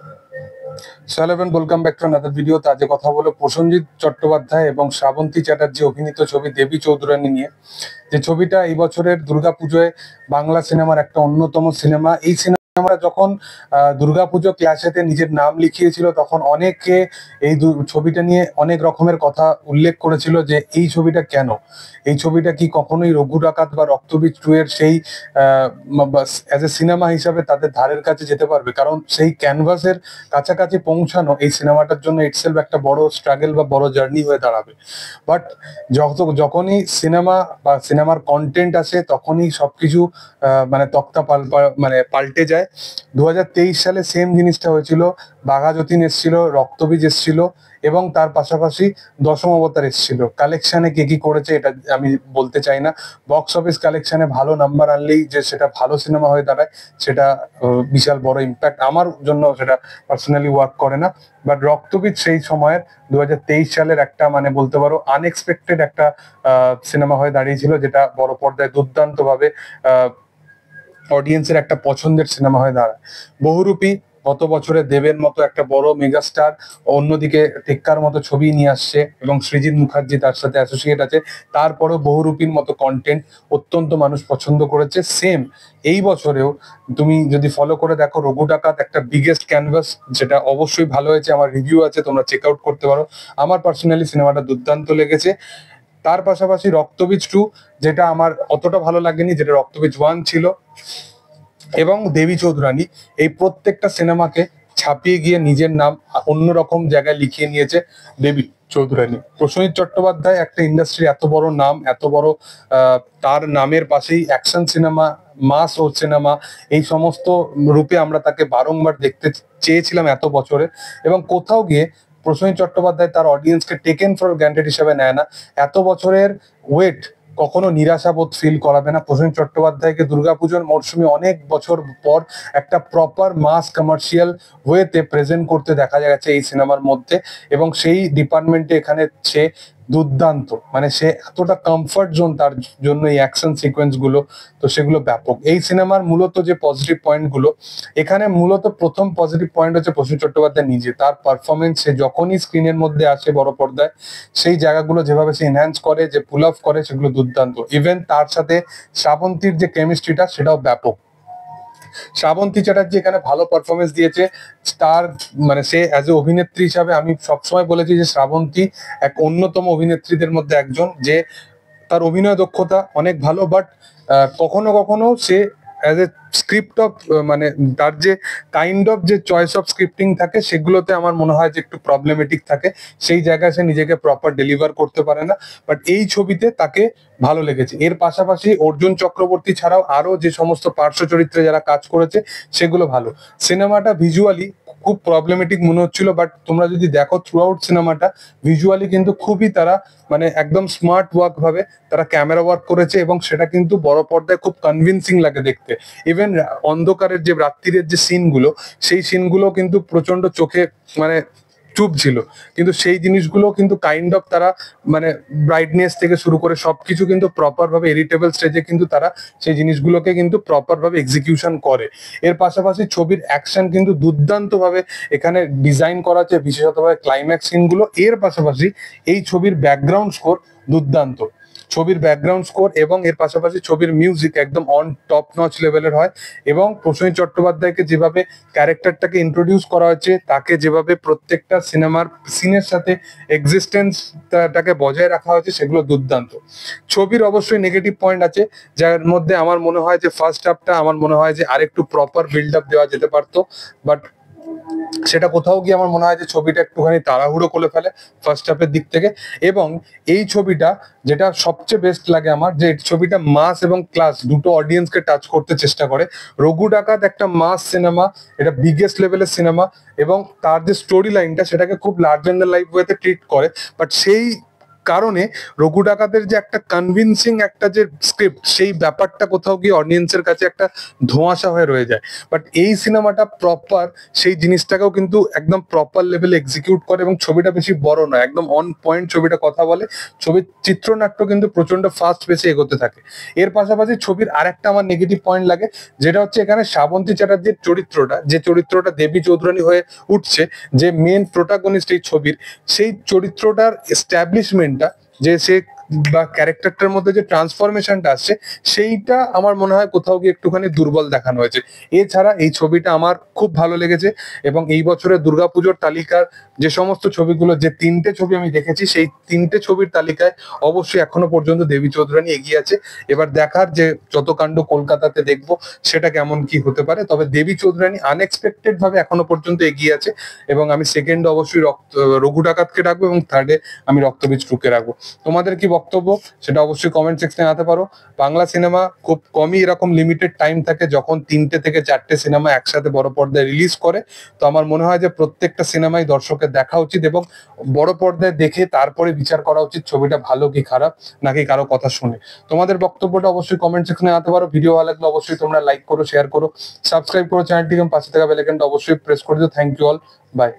Hello and welcome back to another video. তো আজকে কথা বলবো প্রসেনজিৎ চট্টোপাধ্যায় এবং শ্রাবন্তী চ্যাটার্জি অভিনীত ছবি দেবী চৌধুরানী নিয়ে। যে ছবিটা এই বছরের দুর্গাপুজোয় বাংলা সিনেমার একটা অন্যতম সিনেমা। এই সিনেমাটা যখন দুর্গাপুজো ক্লাসেতে নিজের নাম লিখিয়েছিল তখন অনেকে এই ছবিটা নিয়ে অনেক রকমের কথা উল্লেখ করেছিল যে এই ছবিটা কেন, এই ছবিটা কি কখনোই রঘু ডাকাত বা রক্তবীজ 2 এর সেই অ্যাজ এ সিনেমা হিসাবে তাদের ধারের কাছে যেতে পারবে, কারণ সেই ক্যানভাসের কাছাকাছি পৌঁছানো এই সিনেমাটার জন্য ইটসেলফ একটা বড় স্ট্রাগল বা বড় জার্নি হয়ে দাঁড়াবে। বাট যখনই সিনেমা বা সিনেমার কন্টেন্ট আসে তখনই সবকিছু মানে পাল্টে যায়। 2023 সালে সেম জিনিসটা হয়েছিল। বাঘা যতীন এসেছিল, রক্তবীজ এসেছিল এবং তার পাশাপাশি দশম অবতার এসেছিল। কালেকশনে কে কি করেছে এটা আমি বলতে চাই না। বক্স অফিস কালেকশনে ভালো নাম্বার আনলেই যে সেটা ভালো সিনেমা হয়ে দাঁড়ায় সেটা বিশাল বড় ইম্প্যাক্ট আমার জন্য সেটা পার্সোনালি ওয়ার্ক করে না। বাট রক্তবীজ সেই সময়ের 2023 সালের একটা মানে বলতে পারো আনএক্সপেক্টেড একটা সিনেমা হয়ে দাঁড়িয়েছিল, যেটা বড় পর্দায় দুর্দান্ত ভাবে অডিয়েন্সের একটা পছন্দের সিনেমা হয়ে দাঁড়ায়। বহুরূপী গত বছরে দেবের মতো একটা বড় মেগাস্টার অন্যদিকে টেক্কার মতো ছবি নিয়ে আসছে এবং সৃজিত মুখার্জি তার সাথে অ্যাসোসিয়েট আছে, তারপরেও বহুরূপীর মতো কন্টেন্ট অত্যন্ত মানুষ পছন্দ করেছে। সেম এই বছরেও তুমি যদি ফলো করে দেখো, রঘু ডাকাত একটা বিগেস্ট ক্যানভাস, যেটা অবশ্যই ভালো হয়েছে। আমার রিভিউ আছে, তোমরা চেক আউট করতে পারো। আমার পার্সোনালি সিনেমাটা দুর্দান্ত লেগেছে। তার পাশাপাশি রক্তবীজ 2, যেটা আমার অতটা ভালো লাগেনি যেটা রক্তবীজ 1 ছিল, এবং দেবী চৌধুরানী, এই প্রত্যেকটা সিনেমাকে ছাপিয়ে গিয়ে নিজের নাম অন্যরকম জায়গায় লিখিয়ে নিয়েছে দেবী চৌধুরানী। প্রসেনজিৎ চট্টোপাধ্যায় একটা ইন্ডাস্ট্রি এত বড় নাম, এত বড় তার নামের পাশেই অ্যাকশন সিনেমা, মাস ও সিনেমা, এই সমস্ত রূপে আমরা তাকে বারংবার দেখতে চেয়েছিলাম এত বছরে। এবং কোথাও গিয়ে প্রসেনজিৎ চট্টোপাধ্যায় তার অডিয়েন্সকে টেকেন ফর গ্রান্টেড হিসেবে নেয় না। এত বছরের ওয়েট কখনো নিরাশাবোধ ফিল করাবে না। প্রসেনজিৎ চট্টোপাধ্যায়কে দুর্গাপুজোর মরশুমে অনেক বছর পর একটা প্রপার মাস কমার্শিয়াল ওয়েতে প্রেজেন্ট করতে দেখা গেছে এই সিনেমার মধ্যে, এবং সেই ডিপার্টমেন্টে এখানে সে দুর্দান্ত। মানে সে এতটা কমফর্ট জোন তার জন্য এই অ্যাকশন সিকোয়েন্স গুলো, তো সেগুলো ব্যাপক। এই সিনেমার মূলত যে পজিটিভ পয়েন্ট গুলো, এখানে মূলত প্রথম পজিটিভ পয়েন্ট হচ্ছে প্রসেনজিৎ চট্টোপাধ্যায় নিজে, তার পারফরমেন্স। সে যখনই স্ক্রিনের মধ্যে আসে বড় পর্দায়, সেই জায়গাগুলো যেভাবে সে এনহ্যান্স করে, যে পুল অফ করে, সেগুলো দুর্দান্ত। ইভেন তার সাথে শ্রাবন্তীর যে কেমিস্ট্রিটা সেটাও ব্যাপক। শ্রাবন্তী চ্যাটার্জি এখানে ভালো পারফরমেন্স দিয়েছে। তার মানে সে অ্যাজ এ অভিনেত্রী হিসাবে আমি সবসময় বলেছি যে শ্রাবন্তী এক অন্যতম অভিনেত্রীদের মধ্যে একজন, যে তার অভিনয় দক্ষতা অনেক ভালো। বাট কখনো কখনো সে অ্যাজ এ স্ক্রিপ্ট অফ মানে তার যে কাইন্ড অফ যে চয়েস অফ স্ক্রিপ্টিং থাকে, সেগুলোতে আমার মনে হয় যে একটু প্রবলেমেটিক থাকে। সেই জায়গায় সে নিজেকে প্রপার ডেলিভার করতে পারে না। বাট এই ছবিতে তাকে ভালো লেগেছে। এর পাশাপাশি অর্জুন চক্রবর্তী ছাড়াও আরো যে সমস্ত পার্শ্ব চরিত্রে যারা কাজ করেছে সেগুলো ভালো। সিনেমাটা ভিজুয়ালি খুব প্রবলেমেটিক মনে হচ্ছিল, বাট তোমরা যদি দেখো থ্রু আউট সিনেমাটা ভিজুয়ালি কিন্তু খুবই তারা মানে একদম স্মার্ট ওয়ার্ক ভাবে তারা ক্যামেরা ওয়ার্ক করেছে, এবং সেটা কিন্তু বড় পর্দায় খুব কনভিনসিং লাগে দেখতে। ইভেন অন্ধকারের যে রাত্রিরের যে সিনগুলো, সেই সিনগুলো কিন্তু প্রচন্ড চোখে মানে চুপ ছিল, কিন্তু সেই জিনিসগুলো কিন্তু কাইন্ড অফ তারা মানে ব্রাইটনেস থেকে শুরু করে সবকিছু কিন্তু প্রপার ভাবে এডিটেবল স্টেজে কিন্তু তারা সেই জিনিসগুলোকে কিন্তু প্রপার ভাবে এক্সিকিউশন করে। এর পাশাপাশি ছবির অ্যাকশন কিন্তু দুর্দান্ত ভাবে এখানে ডিজাইন করা আছে, বিশেষত ভাবে ক্লাইম্যাক্স সিনগুলো। এর পাশাপাশি এই ছবির ব্যাকগ্রাউন্ড স্কোর দুর্দান্ত। ছবির ব্যাকগ্রাউন্ড স্কোর এবং এর পাশাপাশি ছবির মিউজিক একদম অন টপ নচ লেভেলের হয়। এবং প্রসেনজিৎ চট্টোপাধ্যায়কে যেভাবে ক্যারেক্টারটাকে ইন্ট্রোডিউস করা হয়েছে, তাকে যেভাবে প্রত্যেকটা সিনেমার সিনের সাথে এক্সিস্টেন্সটাকে বজায় রাখা হয়েছে, সেগুলো দুর্দান্ত। ছবির অবশ্যই নেগেটিভ পয়েন্ট আছে, যার মধ্যে আমার মনে হয় যে ফার্স্ট হাফটা আমার মনে হয় যে আরেকটু প্রপার বিল্ড আপ দেওয়া যেতে পারতো। বাট সেটা কোথাও গিয়ে আমার মনে হয় যে ছবিটা একটুখানি তাড়াহুড়ো করে ফেলে ফার্স্ট হাফের দিক থেকে। এবং এই ছবিটা যেটা সবচেয়ে বেস্ট লাগে আমার, যে ছবিটা মাস এবং ক্লাস দুটো অডিয়েন্সকে টাচ করতে চেষ্টা করে। রঘু ডাকাত একটা মাস সিনেমা, এটা বিগেস্ট লেভেলের সিনেমা, এবং তার যে স্টোরি লাইনটা সেটাকে খুব লার্জার দ্যান লাইফ ওয়েতে ট্রিট করে। বাট সেই কারণে রঘু ডাকাতের যে একটা কনভিনসিং একটা যে স্ক্রিপ্ট, সেই ব্যাপারটা কোথাও গিয়ে অডিয়েন্সের কাছে একটা ধোঁয়াশা হয়ে রয়ে যায়। বাট এই সিনেমাটা প্রপার সেই জিনিসটাকেও কিন্তু একদম প্রপার লেভেলে এক্সিকিউট করে, এবং ছবিটা বেশি বড় নয়, একদম অন পয়েন্ট ছবিটা কথা বলে। ছবির চিত্রনাট্য কিন্তু প্রচন্ড ফাস্ট পেসে এগোতে থাকে। এর পাশাপাশি ছবির আরেকটা আমার নেগেটিভ পয়েন্ট লাগে, যেটা হচ্ছে এখানে শ্রাবন্তী চ্যাটার্জির চরিত্রটা, যে চরিত্রটা দেবী চৌধুরানী হয়ে উঠছে, যে মেন প্রোটাগনিস্ট এই ছবির, সেই চরিত্রটার এস্টাবলিশমেন্টটা, যে সে বা ক্যারেক্টারটার মধ্যে যে ট্রান্সফরমেশনটা আসছে, সেইটা আমার মনে হয় কোথাও গিয়ে একটুখানি দুর্বল দেখানো হয়েছে। এছাড়া এই ছবিটা আমার খুব ভালো লেগেছে, এবং এই বছরের দুর্গাপুজোর তালিকার যে সমস্ত ছবিগুলো, যে 3টে ছবি আমি দেখেছি, সেই 3টে ছবির তালিকায় অবশ্যই এখনো পর্যন্ত দেবী চৌধুরানী এগিয়ে আছে। এবার দেখার যে যত কাণ্ড কলকাতাতে দেখবো সেটা কেমন কি হতে পারে, তবে দেবী চৌধুরানী আনএক্সপেক্টেড ভাবে এখনো পর্যন্ত এগিয়ে আছে। এবং আমি সেকেন্ড অবশ্যই রঘু ডাকাতকে রাখবো, এবং থার্ডে আমি রক্তবীজ 2 কে রাখবো। তোমাদের কি বক্তব্য সেটা অবশ্যই কমেন্ট সেকশনে জানাতে পারো। বাংলা সিনেমা খুব কমই এরকম লিমিটেড টাইম থাকে যখন 3টে থেকে 4টে সিনেমা একসাথে বড় পর্দায় রিলিজ করে। তো আমার মনে হয় যে প্রত্যেকটা সিনেমাই দর্শকের দেখা উচিত, এবং বড় পর্দায় দেখে তারপরে বিচার করা উচিত ছবিটা ভালো কি খারাপ, নাকি কারো কথা শুনে। তোমাদের বক্তব্যটা অবশ্যই কমেন্ট সেকশনে জানাতে পারো। ভিডিও ভালো লাগলে অবশ্যই তোমরা লাইক করো, শেয়ার করো, সাবস্ক্রাইব করো চ্যানেলটিকে, পাশে থাকা বেল আইকনটা অবশ্যই প্রেস করে দিও। Thank you all, by.